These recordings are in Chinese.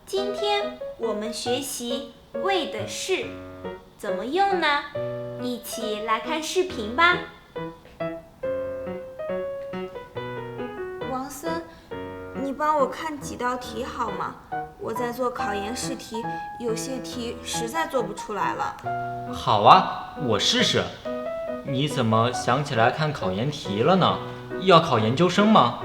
今天我们学习为的是怎么用呢？一起来看视频吧。王森，你帮我看几道题好吗？我在做考研试题，有些题实在做不出来了。好啊，我试试。你怎么想起来看考研题了呢？要考研究生吗？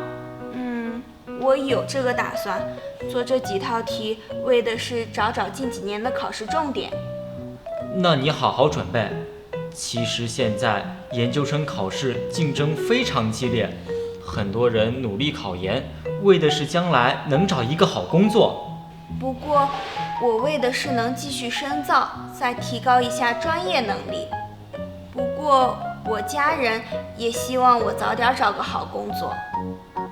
我有这个打算，做这几套题为的是找近几年的考试重点。那你好好准备。其实现在研究生考试竞争非常激烈，很多人努力考研，为的是将来能找一个好工作。不过，我为的是能继续深造，再提高一下专业能力。不过，我家人也希望我早点找个好工作。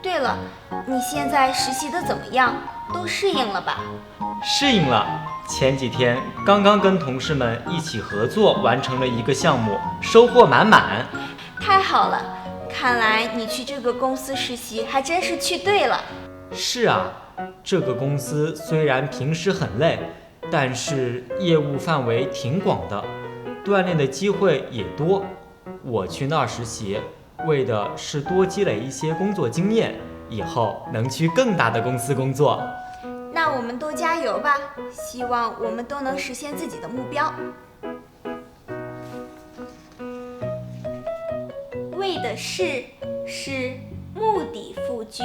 对了，你现在实习的怎么样？都适应了吧？适应了。前几天刚刚跟同事们一起合作完成了一个项目，收获满满。太好了，看来你去这个公司实习还真是去对了。是啊，这个公司虽然平时很累，但是业务范围挺广的，锻炼的机会也多。我去那儿实习，为的是多积累一些工作经验，以后能去更大的公司工作。那我们都加油吧，希望我们都能实现自己的目标。为的是目的复句，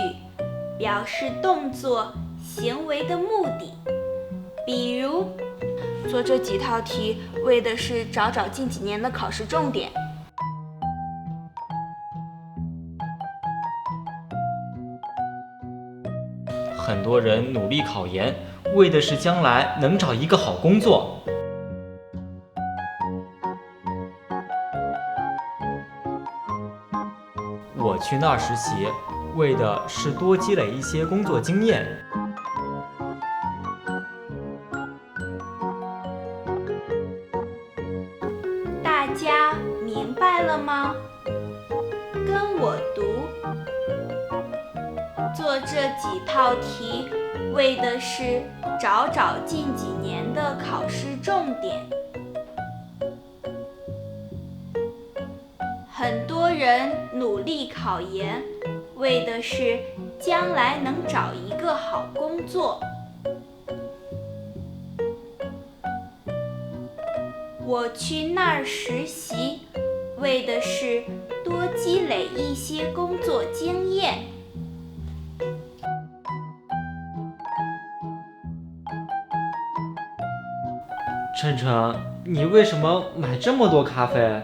表示动作、行为的目的。比如，做这几套题为的是找近几年的考试重点。很多人努力考研，为的是将来能找一个好工作。我去那儿实习，为的是多积累一些工作经验。大家明白了吗？跟我读。做这几套题，为的是找近几年的考试重点。很多人努力考研，为的是将来能找一个好工作。我去那儿实习，为的是多积累一些工作经验。晨晨，你为什么买这么多咖啡？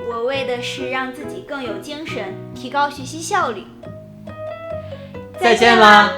我为的是让自己更有精神，提高学习效率。再见啦！